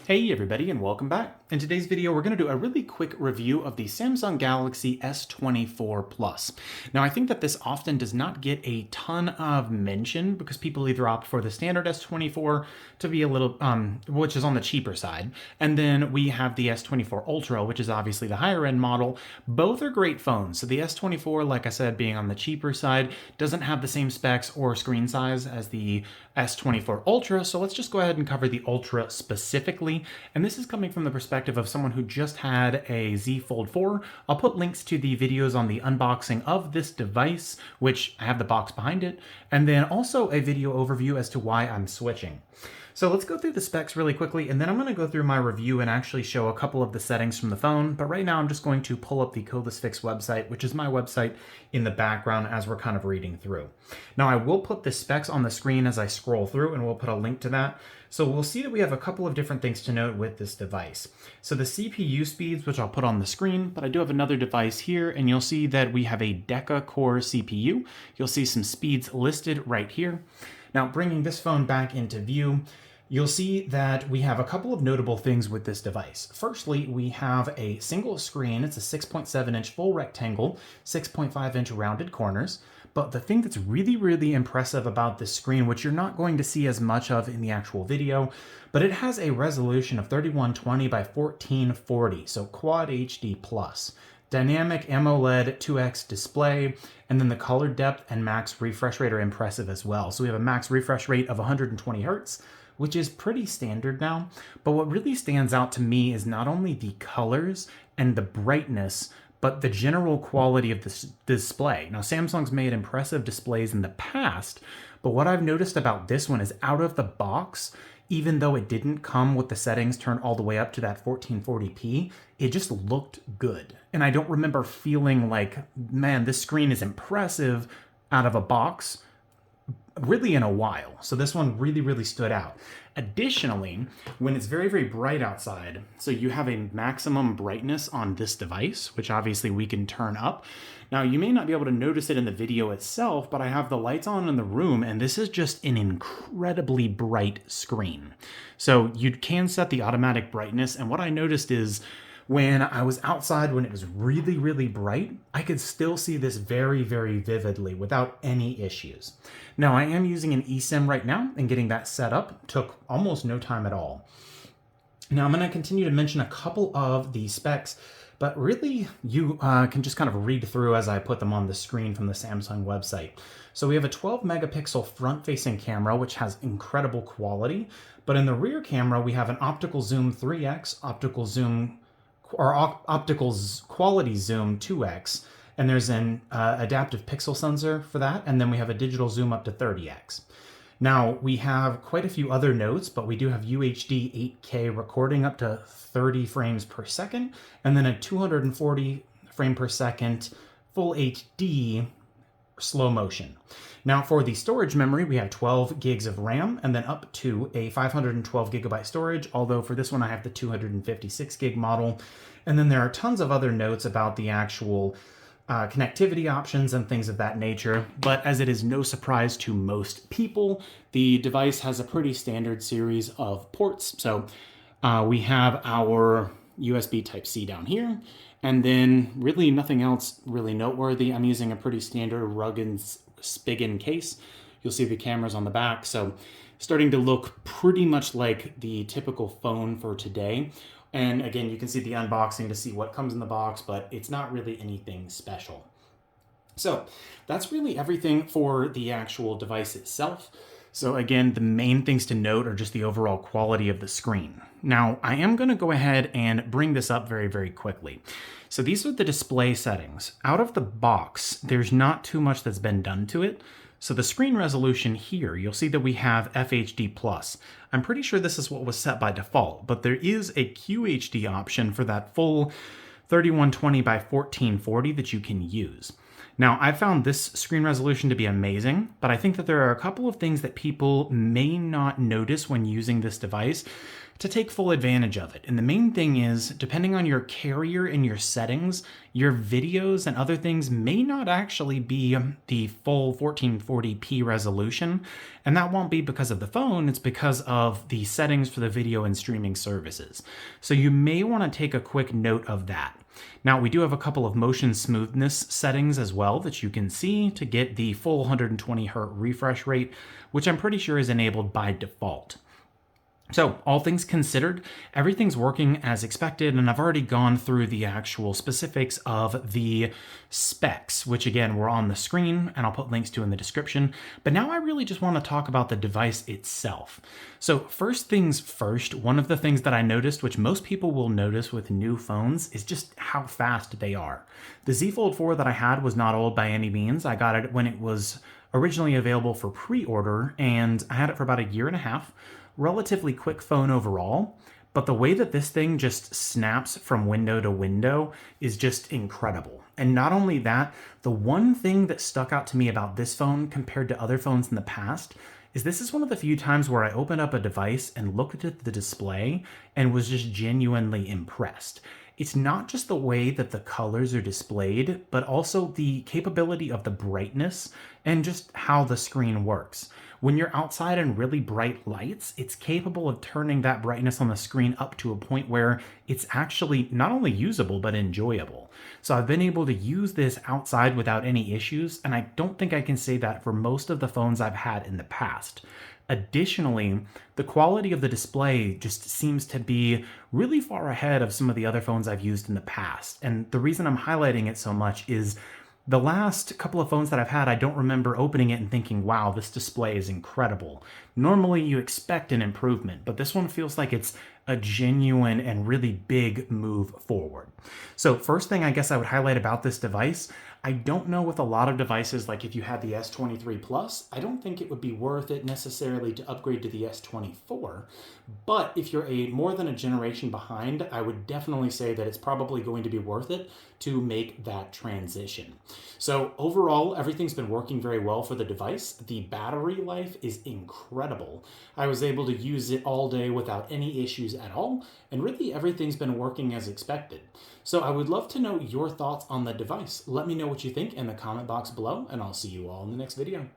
Hey everybody and welcome back. In today's video we're going to do a really quick review of the Samsung Galaxy S24 Plus. Now I think that this often does not get a ton of mention because people either opt for the standard S24 to be a little, which is on the cheaper side, and then we have the S24 Ultra, which is obviously the higher end model. Both are great phones. So the S24, like I said, being on the cheaper side, doesn't have the same specs or screen size as the S24 Ultra, so let's just go ahead and cover the Ultra specifically. And this is coming from the perspective of someone who just had a Z Fold 4. I'll put links to the videos on the unboxing of this device, which I have the box behind it, and then also a video overview as to why I'm switching. So let's go through the specs really quickly, and then I'm going to go through my review and actually show a couple of the settings from the phone. But right now I'm just going to pull up the Codeless Fix website, which is my website, in the background as we're kind of reading through. Now I will put the specs on the screen as I scroll through, and we'll put a link to that. So we'll see that we have a couple of different things to note with this device. So the CPU speeds, which I'll put on the screen, but I do have another device here, and you'll see that we have a Deca Core CPU. You'll see some speeds listed right here. Now bringing this phone back into view, you'll see that we have a couple of notable things with this device. Firstly, we have a single screen. It's a 6.7-inch full rectangle, 6.5-inch rounded corners. But the thing that's really impressive about this screen, which you're not going to see as much of in the actual video, but it has a resolution of 3120 by 1440, so Quad HD+. Dynamic AMOLED 2X display, and then the color depth and max refresh rate are impressive as well. So we have a max refresh rate of 120 Hertz, which is pretty standard now. But what really stands out to me is not only the colors and the brightness, but the general quality of this display. Now, Samsung's made impressive displays in the past, but what I've noticed about this one is out of the box, even though it didn't come with the settings turned all the way up to that 1440p, it just looked good. And I don't remember feeling like, man, this screen is impressive out of a box really in a while. So this one really stood out. Additionally, when it's very bright outside, so you have a maximum brightness on this device, which obviously we can turn up. Now, you may not be able to notice it in the video itself, but I have the lights on in the room, and this is just an incredibly bright screen. So you can set the automatic brightness, and what I noticed is when I was outside, when it was really bright, I could still see this very vividly without any issues. Now, I am using an eSIM right now, and getting that set up took almost no time at all. Now, I'm going to continue to mention a couple of the specs, but really you can just kind of read through as I put them on the screen from the Samsung website. So we have a 12 megapixel front-facing camera, which has incredible quality, but in the rear camera, we have an optical zoom 3x, optical quality zoom 2x, and there's an adaptive pixel sensor for that, and then we have a digital zoom up to 30x. Now, we have quite a few other notes, but we do have UHD 8K recording up to 30 frames per second, and then a 240 frame per second full HD slow motion. Now, for the storage memory, we have 12 gigs of RAM and then up to a 512 gigabyte storage, although for this one I have the 256 gig model. And then there are tons of other notes about the actual connectivity options and things of that nature. But as it is no surprise to most people, the device has a pretty standard series of ports. So we have our USB Type-C down here, and then really nothing else really noteworthy. I'm using a pretty standard rugged Spigen case. You'll see the cameras on the back, so starting to look pretty much like the typical phone for today. And again, you can see the unboxing to see what comes in the box, but it's not really anything special. So that's really everything for the actual device itself. So again, the main things to note are just the overall quality of the screen. Now, I am going to go ahead and bring this up very quickly. So these are the display settings. Out of the box, there's not too much that's been done to it. So the screen resolution here, you'll see that we have FHD+. I'm pretty sure this is what was set by default, but there is a QHD option for that full 3120 by 1440 that you can use. Now, I found this screen resolution to be amazing, but I think that there are a couple of things that people may not notice when using this device to take full advantage of it. And the main thing is, depending on your carrier and your settings, your videos and other things may not actually be the full 1440p resolution. And that won't be because of the phone, it's because of the settings for the video and streaming services. So you may want to take a quick note of that. Now, we do have a couple of motion smoothness settings as well that you can see to get the full 120 Hz refresh rate, which I'm pretty sure is enabled by default. So all things considered, everything's working as expected, and I've already gone through the actual specifics of the specs, which again, were on the screen, and I'll put links to in the description. But now I really just want to talk about the device itself. So first things first, one of the things that I noticed, which most people will notice with new phones, is just how fast they are. The Z Fold 4 that I had was not old by any means. I got it when it was originally available for pre-order, and I had it for about a year and a half. Relatively quick phone overall, but the way that this thing just snaps from window to window is just incredible. And not only that, the one thing that stuck out to me about this phone compared to other phones in the past is this is one of the few times where I opened up a device and looked at the display and was just genuinely impressed. It's not just the way that the colors are displayed, but also the capability of the brightness and just how the screen works. When you're outside in really bright lights, it's capable of turning that brightness on the screen up to a point where it's actually not only usable, but enjoyable. So I've been able to use this outside without any issues, and I don't think I can say that for most of the phones I've had in the past. Additionally, the quality of the display just seems to be really far ahead of some of the other phones I've used in the past. And the reason I'm highlighting it so much is the last couple of phones that I've had, I don't remember opening it and thinking, wow, this display is incredible. Normally you expect an improvement, but this one feels like it's a genuine and really big move forward. So first thing I guess I would highlight about this device, I don't know with a lot of devices, like if you had the S23 Plus, I don't think it would be worth it necessarily to upgrade to the S24. But if you're more than a generation behind, I would definitely say that it's probably going to be worth it to make that transition. So overall, everything's been working very well for the device. The battery life is incredible. I was able to use it all day without any issues at all, and really everything's been working as expected. So I would love to know your thoughts on the device. Let me know what you think in the comment box below, and I'll see you all in the next video.